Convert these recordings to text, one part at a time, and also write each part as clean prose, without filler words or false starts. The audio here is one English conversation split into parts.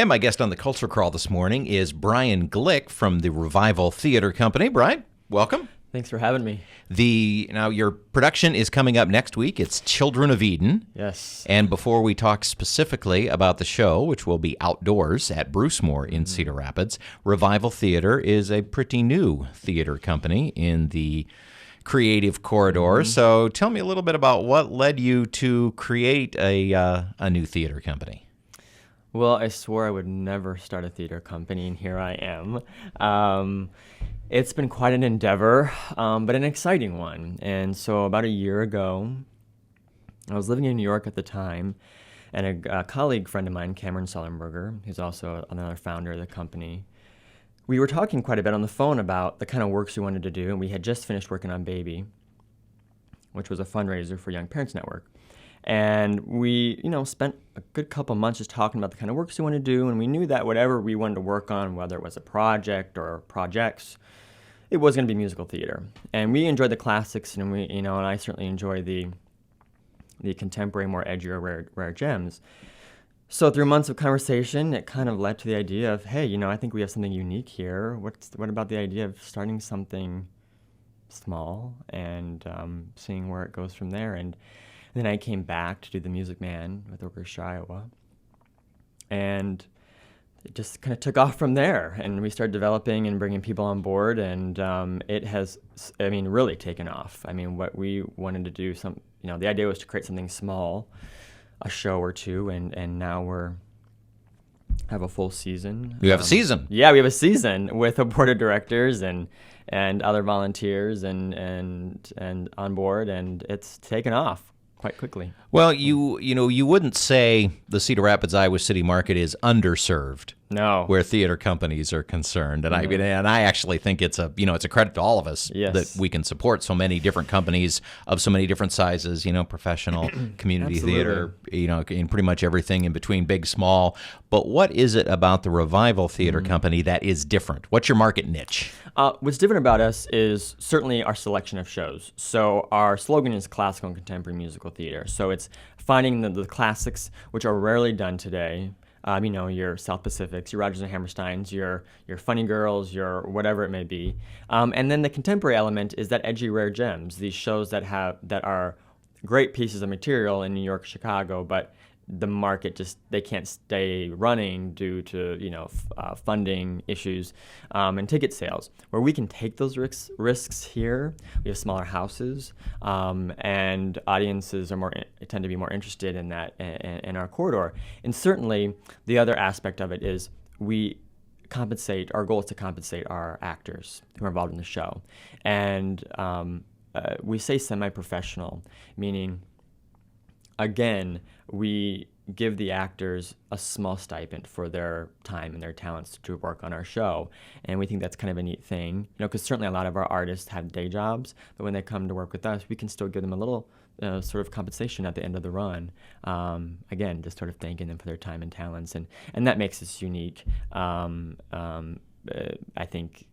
And my guest on the Culture Crawl this morning is Brian Glick from the Revival Theater Company. Brian, welcome. Thanks for having me. Now, your production is coming up next week. It's Children of Eden. Yes. And before we talk specifically about the show, which will be outdoors at Brucemore in Cedar Rapids, Revival Theater is a pretty new theater company in the creative corridor. So tell me a little bit about what led you to create a new theater company. Well, I swore I would never start a theater company, and here I am. It's been quite an endeavor, but an exciting one. And so about a year ago, I was living in New York at the time, and a colleague friend of mine, Cameron Sullenberger, who's also another founder of the company, we were talking quite a bit on the phone about the kind of works we wanted to do, and we had just finished working on Baby, which was a fundraiser for Young Parents Network. And we, spent a good couple months just talking about the kind of works we wanted to do, and we knew that whatever we wanted to work on, whether it was a project or projects, it was going to be musical theater. And we enjoyed the classics, and and I certainly enjoy the contemporary, more edgier, rare gems. So through months of conversation, it kind of led to the idea of, hey, I think we have something unique here. What about the idea of starting something small and seeing where it goes from there? And then I came back to do The Music Man with Orchestra Iowa, and it just kind of took off from there. And we started developing and bringing people on board, and it has, really taken off. What we wanted to do, the idea was to create something small, a show or two, and now have a full season. You have a season? Yeah, we have a season with a board of directors and other volunteers and on board, and it's taken off quite quickly. Well, you wouldn't say the Cedar Rapids, Iowa City market is underserved. No. Where theater companies are concerned, and I actually think it's a credit to all of us that we can support so many different companies of so many different sizes. Professional, community theater, in pretty much everything in between, big, small. But what is it about the Revival Theater Company that is different? What's your market niche? What's different about us is certainly our selection of shows. So our slogan is classical and contemporary musical theater. So it's finding the classics, which are rarely done today. Your South Pacifics, your Rodgers and Hammersteins, your Funny Girls, your whatever it may be. And then the contemporary element is that edgy, rare gems, these shows that are great pieces of material in New York, Chicago, but the market they can't stay running due to funding issues and ticket sales. Where we can take those risks here, we have smaller houses, and audiences tend to be more interested in that in our corridor. And certainly the other aspect of it is our goal is to compensate our actors who are involved in the show, and we say semi-professional, meaning, again, we give the actors a small stipend for their time and their talents to work on our show. And we think that's kind of a neat thing, because certainly a lot of our artists have day jobs, but when they come to work with us, we can still give them a little sort of compensation at the end of the run. Again, just sort of thanking them for their time and talents. And that makes us unique. I think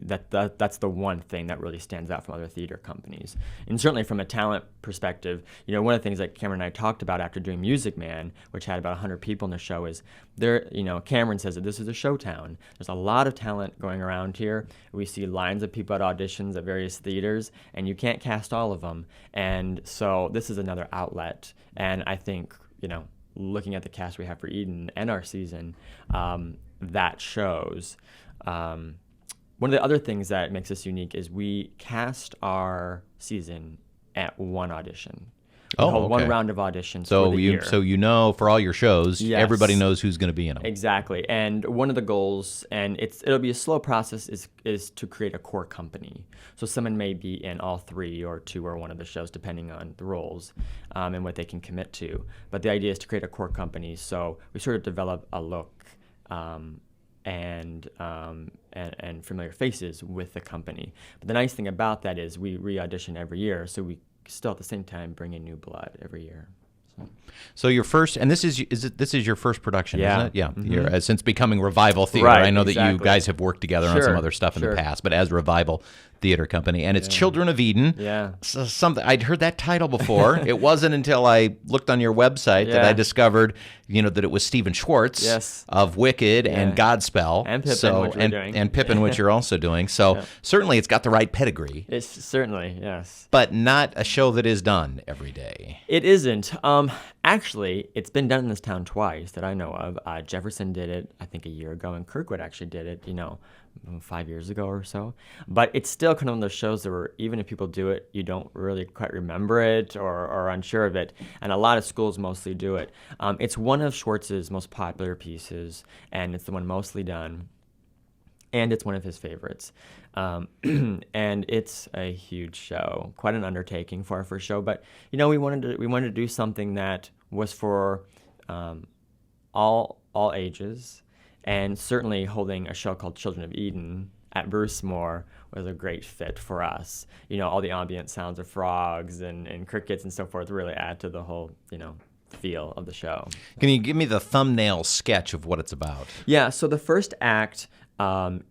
that's the one thing that really stands out from other theater companies. And certainly from a talent perspective, one of the things that Cameron and I talked about after doing Music Man, which had about 100 people in the show, is Cameron says that this is a show town. There's a lot of talent going around here. We see lines of people at auditions at various theaters, and you can't cast all of them. And so this is another outlet. And I think, looking at the cast we have for Eden and our season, that shows. One of the other things that makes us unique is we cast our season at one audition. One round of auditions for the year. So for all your shows, everybody knows who's going to be in them. Exactly. And one of the goals, and it'll be a slow process, is to create a core company. So someone may be in all three or two or one of the shows, depending on the roles and what they can commit to. But the idea is to create a core company. So we sort of develop a look and familiar faces with the company. But the nice thing about that is we re-audition every year, so we still at the same time bring in new blood every year. So your first, and this is your first production, isn't it? Yeah. Mm-hmm. Since becoming Revival Theater, right, I know exactly. that you guys have worked together on some other stuff in the past, but as Revival Theater Company, and it's Children of Eden. Yeah. So something I'd heard that title before. It wasn't until I looked on your website that I discovered, that it was Stephen Schwartz of Wicked and Godspell, and Pippin, which we're doing, and Pippin, which you're also doing. So certainly, it's got the right pedigree. It's certainly but not a show that is done every day. It isn't. Actually, it's been done in this town twice that I know of. Jefferson did it, I think, a year ago, and Kirkwood actually did it, 5 years ago or so. But it's still kind of one of those shows that were, even if people do it, you don't really quite remember it or are unsure of it. And a lot of schools mostly do it. It's one of Schwartz's most popular pieces, and it's the one mostly done. And it's one of his favorites. And it's a huge show, quite an undertaking for our first show. But, we wanted to do something that was for all ages. And certainly holding a show called Children of Eden at Brucemore was a great fit for us. All the ambient sounds of frogs and crickets and so forth really add to the whole, feel of the show. Can you give me the thumbnail sketch of what it's about? Yeah, so the first act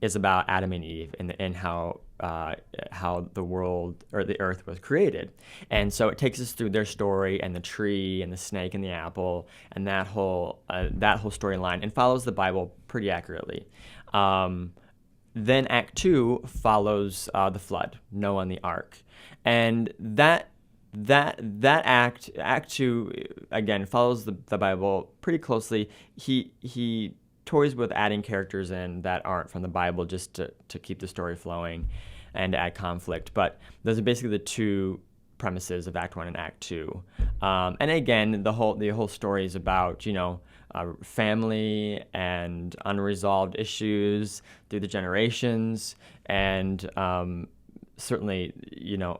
is about Adam and Eve and how the world or the earth was created. And so it takes us through their story and the tree and the snake and the apple and that whole storyline, and follows the Bible pretty accurately. Then Act 2 follows the flood, Noah and the ark. And that act 2 again follows the Bible pretty closely. He toys with adding characters in that aren't from the Bible just to keep the story flowing and to add conflict. But those are basically the two premises of Act 1 and Act 2. And again, the whole story is about, family and unresolved issues through the generations, and certainly,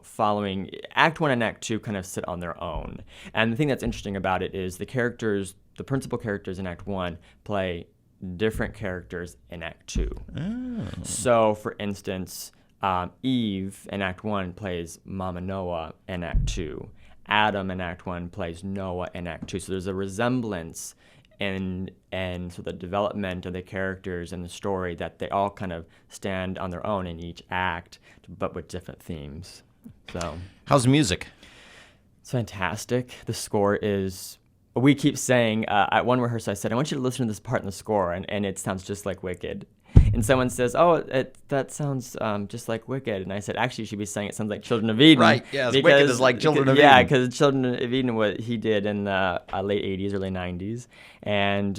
following Act 1 and Act 2 kind of sit on their own. And the thing that's interesting about it is the principal characters in Act 1 play different characters in Act 2. Oh. So, for instance, Eve in Act 1 plays Mama Noah in Act 2. Adam in Act 1 plays Noah in Act 2. So there's a resemblance in so the development of the characters and the story that they all kind of stand on their own in each act, but with different themes. So, how's the music? It's fantastic. The score is... We keep saying, at one rehearsal I said, I want you to listen to this part in the score, and it sounds just like Wicked. And someone says, that sounds just like Wicked. And I said, actually, you should be saying it sounds like Children of Eden. Right, yes, Wicked is like Children of Eden. Yeah, because Children of Eden, what he did in the late 80s, early 90s. And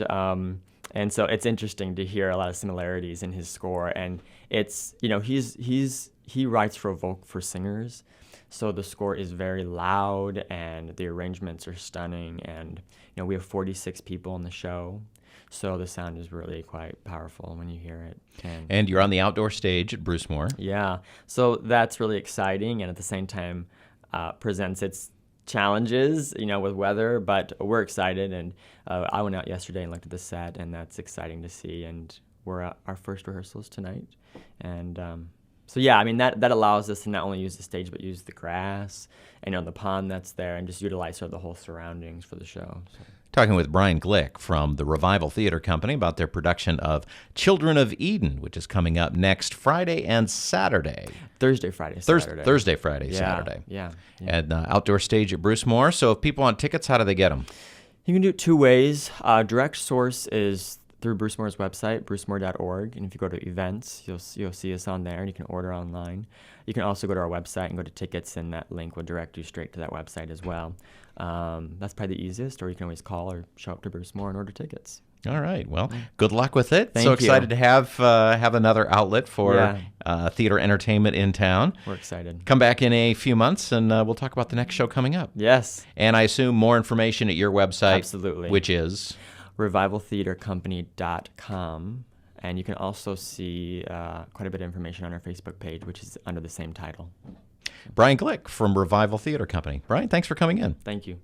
so it's interesting to hear a lot of similarities in his score. And it's, he writes for singers. So the score is very loud, and the arrangements are stunning, and we have 46 people in the show, so the sound is really quite powerful when you hear it. And you're on the outdoor stage at Brucemore. Yeah, so that's really exciting, and at the same time presents its challenges, with weather, but we're excited, and I went out yesterday and looked at the set, and that's exciting to see, and we're at our first rehearsals tonight, and so yeah, I mean, that allows us to not only use the stage, but use the grass and the pond that's there, and just utilize sort of the whole surroundings for the show. So. Talking with Brian Glick from the Revival Theater Company about their production of Children of Eden, which is coming up next Friday and Saturday. Saturday. Thursday, Friday, Saturday. Yeah. And outdoor stage at Brucemore. So if people want tickets, how do they get them? You can do it two ways. Direct source is through Brucemore's website, brucemore.org, and if you go to events, you'll see us on there, and you can order online. You can also go to our website and go to tickets, and that link will direct you straight to that website as well. That's probably the easiest, or you can always call or show up to Brucemore and order tickets. All right. Well, good luck with it. Thank so you. Excited to have another outlet for theater entertainment in town. We're excited. Come back in a few months, and we'll talk about the next show coming up. Yes. And I assume more information at your website. Absolutely. Which is? revivaltheatercompany.com, and you can also see quite a bit of information on our Facebook page, which is under the same title. Brian Glick from Revival Theater Company. Brian, thanks for coming in. Thank you.